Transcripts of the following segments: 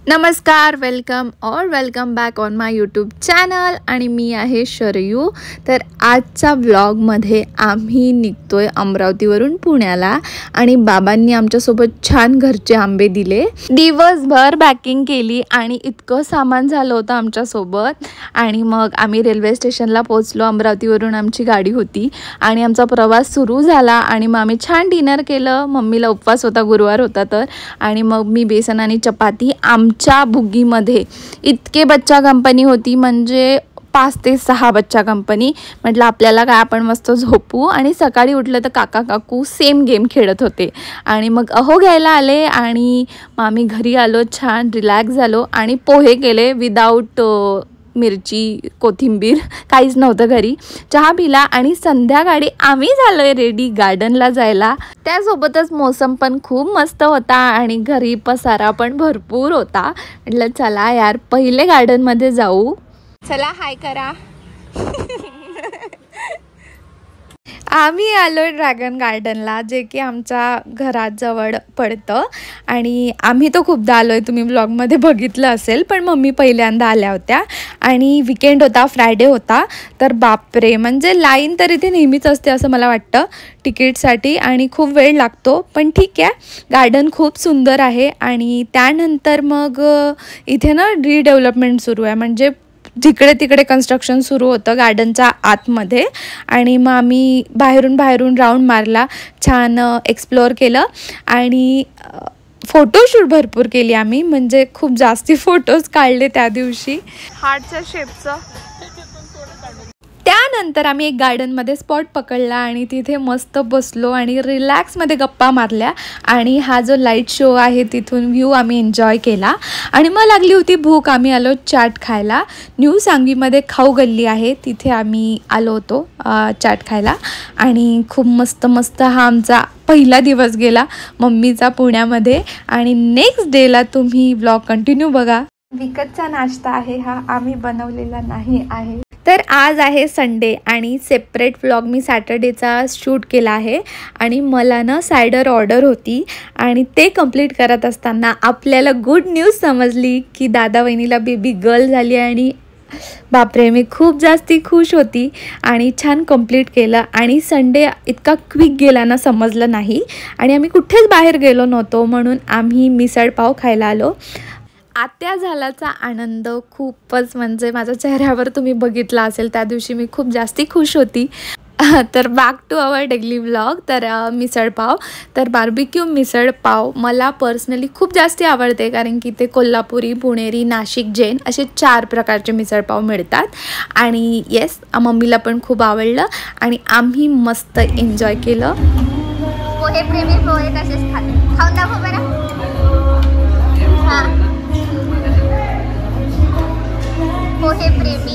नमस्कार, welcome back on my YouTube channel आणि मी आहे शरयू। तर आजच्या व्लॉगमध्ये आम्ही निघतोय अमरावतीवरून पुण्याला आणि बाबांनी आमच्यासोबत छान घरचे आंबे दिले। दिवसभर पॅकिंग केली आणि इतकं सामान झालं होतं आमच्यासोबत आणि मग आम्ही रेल्वे स्टेशनला पोहोचलो। अमरावतीवरून आमची गाडी होती आणि आमचा प्रवास सुरू झाला आणि मग आम्ही छान डिनर केलं। मम्मीला उपवास होता, गुरुवार होता तर, आणि मग मी बेसन आणि चपाती। च्या बुगीमध्ये इतके बच्चा कंपनी होती, म्हणजे 5 ते 6 बच्चा कंपनी। म्हटलं आपल्याला काय, आपण मस्त झोपू। आणि सकाळी उठलं तर काका काकू सेम गेम खेळत होते आणि मग अहो घ्यायला आले आणि मग आम्ही घरी आलो, छान रिलॅक्स झालो आणि पोहे केले विदाऊट मिरची कोथिंबीर, काहीच नव्हतं घरी। चहा पिला आणि संध्याकाळी आम्ही झालोय रेडी गार्डनला जायला। त्यासोबतच मौसम पण खूप मस्त होता आणि घरी पसारा पण भरपूर होता। म्हटलं चला यार पहिले गार्डनमध्ये जाऊ। चला हाय करा। आम्ही आलो ड्रॅगन गार्डनला, जे की आमच्या घरात जवळ पडतं आणि आम्ही तो खूपदा आलोय, तुम्ही व्लॉगमध्ये बघितलं असेल। पण मम्मी पहिल्यांदा आल्या होत्या आणि वीकेंड होता, फ्रायडे होता। तर बापरे, म्हणजे लाईन तर इथे नेहमीच असते असं मला वाटतं तिकीटसाठी आणि खूप वेळ लागतो, पण ठीक आहे। गार्डन खूप सुंदर आहे आणि त्यानंतर मग इथे ना रिडेव्हलपमेंट सुरू आहे, म्हणजे जिकडे तिकडे कन्स्ट्रक्शन सुरू होतं गार्डनच्या आतमध्ये। आणि मग आम्ही बाहेरून राऊंड मारला, छान एक्सप्लोअर केलं आणि फोटोशूट भरपूर केली आम्ही, म्हणजे खूप जास्ती फोटोज काढले त्या दिवशी हार्टच्या शेपचं। त्यानंतर आम्ही एक गार्डनमध्ये स्पॉट पकडला आणि तिथे मस्त बसलो आणि रिलॅक्समध्ये गप्पा मारल्या आणि हा जो लाईट शो आहे तिथून व्ह्यू आम्ही एन्जॉय केला। आणि मग लागली होती भूक, आम्ही आलो चाट खायला। न्यू सांगवीमध्ये खाऊ गल्ली आहे, तिथे आम्ही आलो होतो चाट खायला आणि खूप मस्त हा आमचा पहिला दिवस गेला मम्मीचा पुण्यामध्ये। आणि नेक्स्ट डेला तुम्ही व्लॉग कंटिन्यू बघा। विकतचा नाश्ता आहे हा, आम्ही बनवलेला नाही आहे। तर आज आहे संडे आणि सेपरेट व्लॉग मी सॅटर्डेचा शूट केला आहे आणि मला ना सायडर ऑर्डर होती आणि ते कंप्लीट करत असताना आपल्याला गुड न्यूज समजली की दादा वहिनीला बेबी गर्ल झाली आणि बापरे, मी खूप जास्ती खुश होती आणि छान कंप्लीट केलं। आणि संडे इतका क्विक गेला ना समजलं नाही आणि आम्ही कुठेच बाहेर गेलो नव्हतो, म्हणून आम्ही मिसळ पाव खायला आलो। आत्या झाल्याचा आनंद खूपच, म्हणजे माझ्या चेहऱ्यावर तुम्ही बघितला असेल, त्या दिवशी मी खूप जास्ती खुश होती। तर back to our daily vlog. तर मिसळ पाव, तर बार्बिक्यू मिसळ पाव मला पर्सनली खूप जास्ती आवडते, कारण की ते कोल्हापुरी, पुणेरी, नाशिक, जैन असे 4 प्रकारचे मिसळ पाव मिळतात आणि येस मम्मीला पण खूप आवडलं आणि आम्ही मस्त एन्जॉय केलं। पोहे प्रेमी पोहे कसेच खाते, खाऊन दाखव बरं। हां पोहे प्रेमी।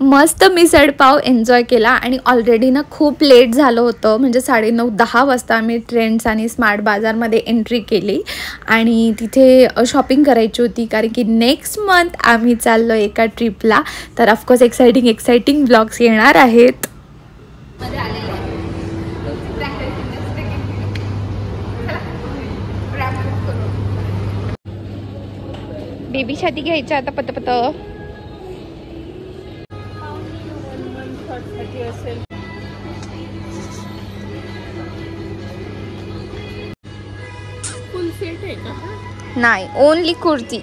मस्त मिसळ पाव एन्जॉय केला आणि ऑलरेडी ना खूप लेट झालं होतं, म्हणजे 9:30-10 वाजता आम्ही ट्रेंड्स आणि स्मार्ट बाजारमध्ये एंट्री केली आणि तिथे शॉपिंग करायची होती, कारण की नेक्स्ट मंथ आम्ही चाललो एका ट्रिपला। तर ऑफकोर्स एक्साइटिंग ब्लॉग्स येणार आहेत। बेबी साठी घ्यायचं आता पटपट। फुल सेट आहे का? नाही, ओनली कुर्ती।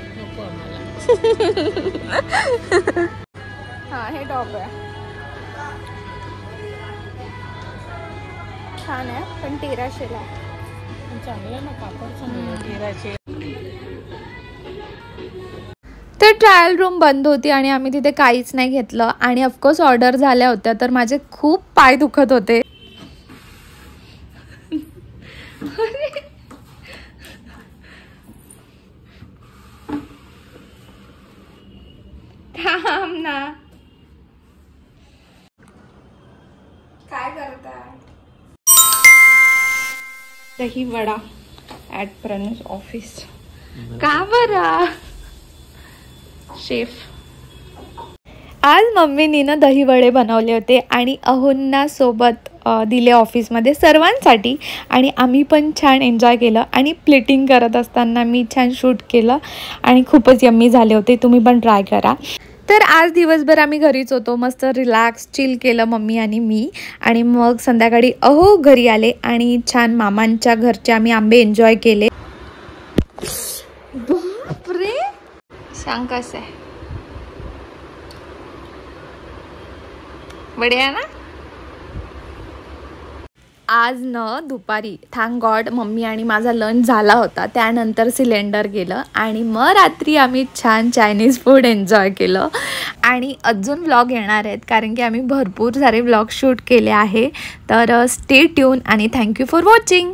नको आम्हाला। हाँ हे टॉप आहे, छान आहे पण 1300ला। चांगलं ना, कापड चांगलं 1300। तर ट्रायल रूम बंद होती आणि आम्ही तिथे काहीच नाही घेतलं आणि ऑफकोर्स ऑर्डर झाल्या होत्या, तर माझे खूप पाय दुखत होते। थांब ना, काय करताय? दही वडा ॲट प्रणूज ऑफिस. का बरं शेफ? आज मम्मीनी ना दही वडे बनवले होते आणि अहोंना सोबत दिले ऑफिसमध्ये सर्वांसाठी आणि आम्ही पण छान एन्जॉय केलं आणि प्लेटिंग करत असताना मी छान शूट केलं आणि खूपच यम्मी झाले होते. तुम्ही पण ट्राय करा. तर आज दिवसभर आम्ही घरीच होतो, मस्त रिलॅक्स चिल केलं मम्मी आणि मी. आणि मग संध्याकाळी अहो घरी आले आणि छान मामांच्या घरचे आम्ही आंबे एन्जॉय केले. बापरे, सांग कसं आहे, बढिया ना. आज न दुपारी थँक गॉड मम्मी आणि माझा लंच झाला होता, त्यानंतर सिलेंडर गेलं आणि मग रात्री आम्ही छान चायनीज फूड एन्जॉय केलं. आणि अजून व्लॉग येणार आहेत कारण की आम्ही भरपूर सारे व्लॉग शूट केले आहे. तर स्टे ट्यून आणि थँक्यू फॉर वॉचिंग.